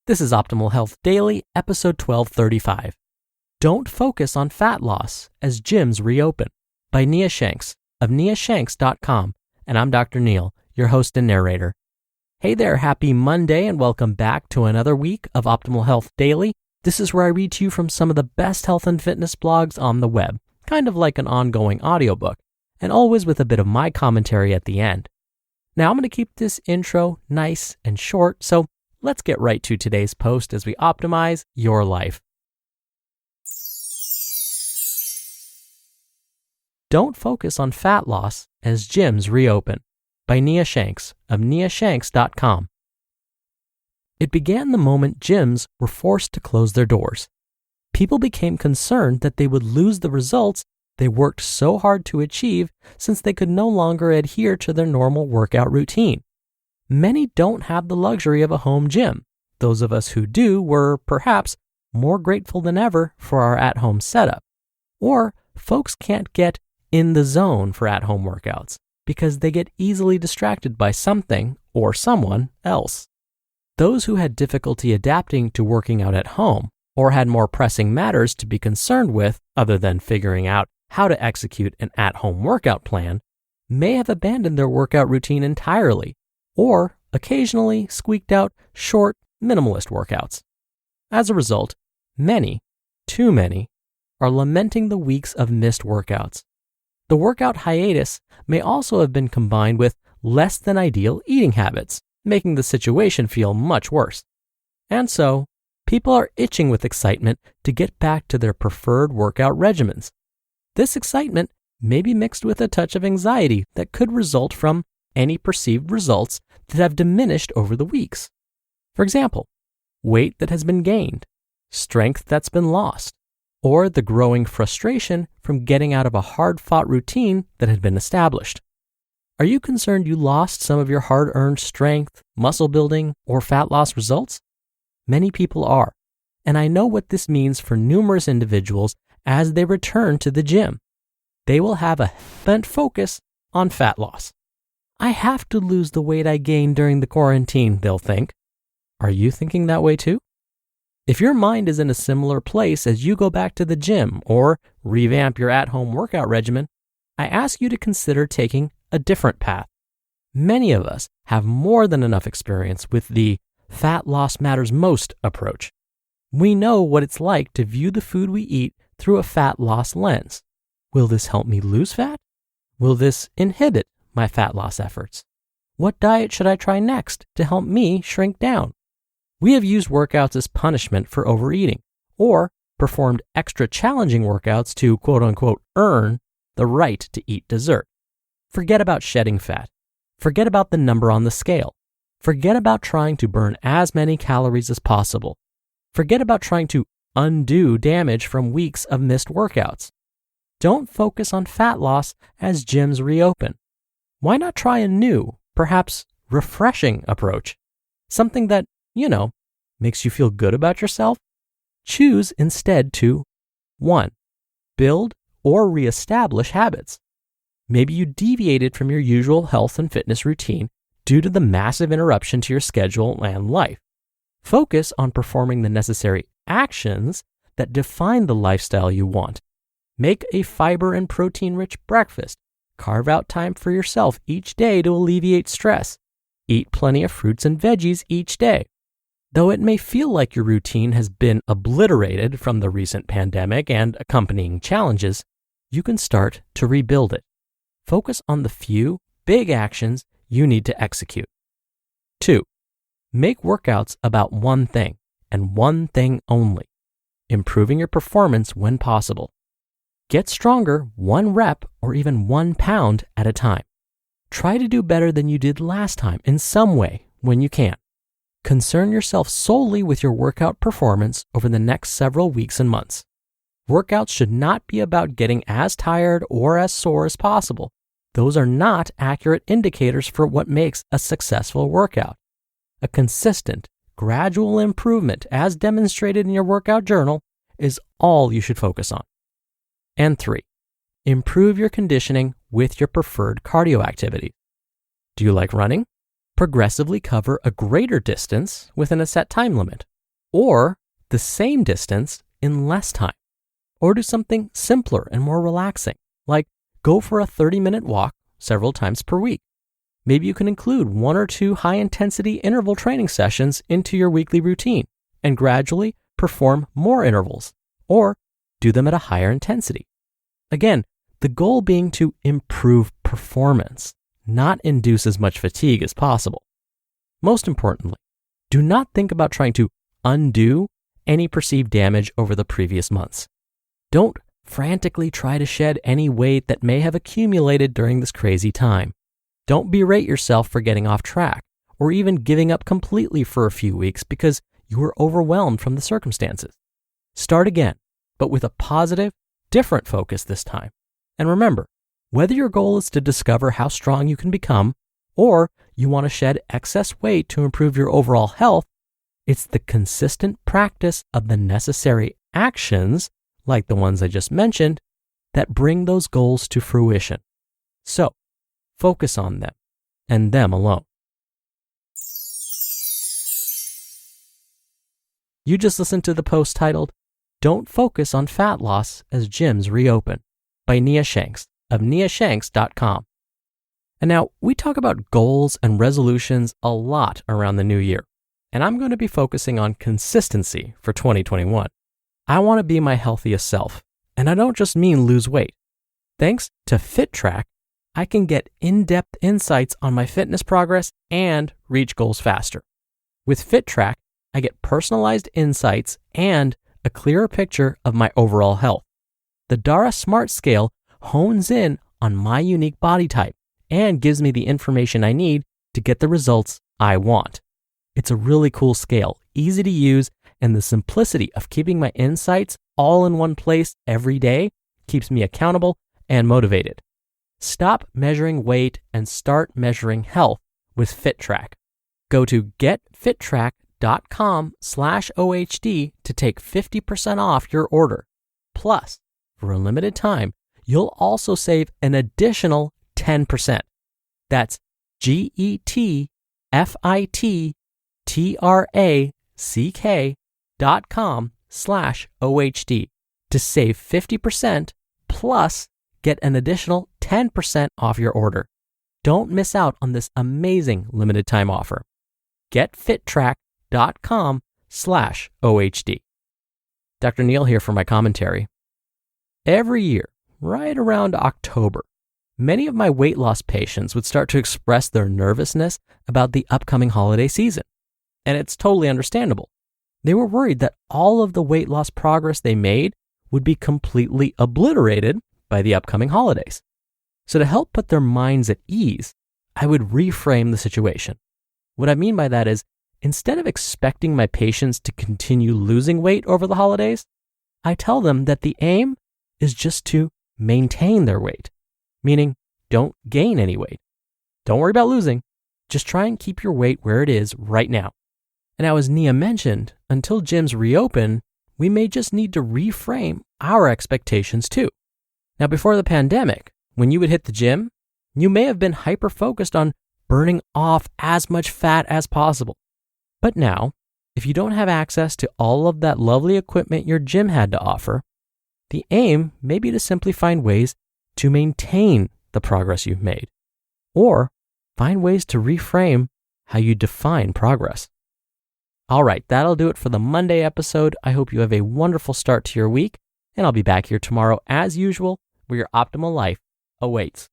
This is Optimal Health Daily, episode 1235. Don't focus on fat loss as gyms reopen, by Nia Shanks of niashanks.com. And I'm Dr. Neil, your host and narrator. Hey there, happy Monday and welcome back to another week of Optimal Health Daily. This is where I read to you from some of the best health and fitness blogs on the web, kind of like an ongoing audiobook, and always with a bit of my commentary at the end. Now I'm going to keep this intro nice and short, so let's get right to today's post as we optimize your life. Don't focus on fat loss as gyms reopen, by Nia Shanks of niashanks.com. It began the moment gyms were forced to close their doors. People became concerned that they would lose the results they worked so hard to achieve since they could no longer adhere to their normal workout routine. Many don't have the luxury of a home gym. Those of us who do were, perhaps, more grateful than ever for our at-home setup. Or folks can't get in the zone for at-home workouts because they get easily distracted by something or someone else. Those who had difficulty adapting to working out at home or had more pressing matters to be concerned with other than figuring out how to execute an at-home workout plan may have abandoned their workout routine entirely or occasionally squeaked out short, minimalist workouts. As a result, many, too many, are lamenting the weeks of missed workouts. The workout hiatus may also have been combined with less than ideal eating habits, making the situation feel much worse. And so, people are itching with excitement to get back to their preferred workout regimens. This excitement may be mixed with a touch of anxiety that could result from any perceived results that have diminished over the weeks. For example, weight that has been gained, strength that's been lost, or the growing frustration from getting out of a hard-fought routine that had been established. Are you concerned you lost some of your hard-earned strength, muscle building, or fat loss results? Many people are, and I know what this means for numerous individuals as they return to the gym. They will have a bent focus on fat loss. I have to lose the weight I gained during the quarantine, they'll think. Are you thinking that way too? If your mind is in a similar place as you go back to the gym or revamp your at-home workout regimen, I ask you to consider taking a different path. Many of us have more than enough experience with the fat loss matters most approach. We know what it's like to view the food we eat through a fat loss lens. Will this help me lose fat? Will this inhibit my fat loss efforts? What diet should I try next to help me shrink down? We have used workouts as punishment for overeating or performed extra challenging workouts to quote-unquote earn the right to eat dessert. Forget about shedding fat. Forget about the number on the scale. Forget about trying to burn as many calories as possible. Forget about trying to undo damage from weeks of missed workouts. Don't focus on fat loss as gyms reopen. Why not try a new, perhaps refreshing approach? Something that, makes you feel good about yourself? Choose instead to 1. Build or reestablish habits. Maybe you deviated from your usual health and fitness routine due to the massive interruption to your schedule and life. Focus on performing the necessary actions that define the lifestyle you want. Make a fiber and protein-rich breakfast. Carve out time for yourself each day to alleviate stress. Eat plenty of fruits and veggies each day. Though it may feel like your routine has been obliterated from the recent pandemic and accompanying challenges, you can start to rebuild it. Focus on the few big actions you need to execute. 2. Make workouts about one thing and one thing only, improving your performance when possible. Get stronger 1 rep or even 1 pound at a time. Try to do better than you did last time in some way when you can. Concern yourself solely with your workout performance over the next several weeks and months. Workouts should not be about getting as tired or as sore as possible. Those are not accurate indicators for what makes a successful workout. A consistent, gradual improvement as demonstrated in your workout journal is all you should focus on. And 3, improve your conditioning with your preferred cardio activity. Do you like running? Progressively cover a greater distance within a set time limit, or the same distance in less time. Or do something simpler and more relaxing, like go for a 30-minute walk several times per week. Maybe you can include 1 or 2 high-intensity interval training sessions into your weekly routine and gradually perform more intervals, or do them at a higher intensity. Again, the goal being to improve performance, not induce as much fatigue as possible. Most importantly, do not think about trying to undo any perceived damage over the previous months. Don't frantically try to shed any weight that may have accumulated during this crazy time. Don't berate yourself for getting off track or even giving up completely for a few weeks because you were overwhelmed from the circumstances. Start again, but with a positive, different focus this time. And remember, whether your goal is to discover how strong you can become or you want to shed excess weight to improve your overall health, it's the consistent practice of the necessary actions, like the ones I just mentioned, that bring those goals to fruition. So, focus on them and them alone. You just listened to the post titled, "Don't Focus on Fat Loss as Gyms Reopen" by Nia Shanks of niashanks.com. And now, we talk about goals and resolutions a lot around the new year, and I'm going to be focusing on consistency for 2021. I want to be my healthiest self, and I don't just mean lose weight. Thanks to FitTrack, I can get in-depth insights on my fitness progress and reach goals faster. With FitTrack, I get personalized insights and a clearer picture of my overall health. The Dara Smart Scale hones in on my unique body type and gives me the information I need to get the results I want. It's a really cool scale, easy to use, and the simplicity of keeping my insights all in one place every day keeps me accountable and motivated. Stop measuring weight and start measuring health with FitTrack. Go to getfittrack.com/OHD to take 50% off your order. Plus, for a limited time, you'll also save an additional 10%. That's getfittrack.com/OHD to save 50% plus get an additional 10% off your order. Don't miss out on this amazing limited time offer. getfittrack.com/OHD. Dr. Neil here for my commentary. Every year, right around October, many of my weight loss patients would start to express their nervousness about the upcoming holiday season. And it's totally understandable. They were worried that all of the weight loss progress they made would be completely obliterated by the upcoming holidays. So to help put their minds at ease, I would reframe the situation. What I mean by that is, instead of expecting my patients to continue losing weight over the holidays, I tell them that the aim is just to maintain their weight, meaning don't gain any weight. Don't worry about losing. Just try and keep your weight where it is right now. And now, as Nia mentioned, until gyms reopen, we may just need to reframe our expectations too. Now, before the pandemic, when you would hit the gym, you may have been hyper-focused on burning off as much fat as possible. But now, if you don't have access to all of that lovely equipment your gym had to offer, the aim may be to simply find ways to maintain the progress you've made, or find ways to reframe how you define progress. All right, that'll do it for the Monday episode. I hope you have a wonderful start to your week, and I'll be back here tomorrow as usual, where your optimal life awaits.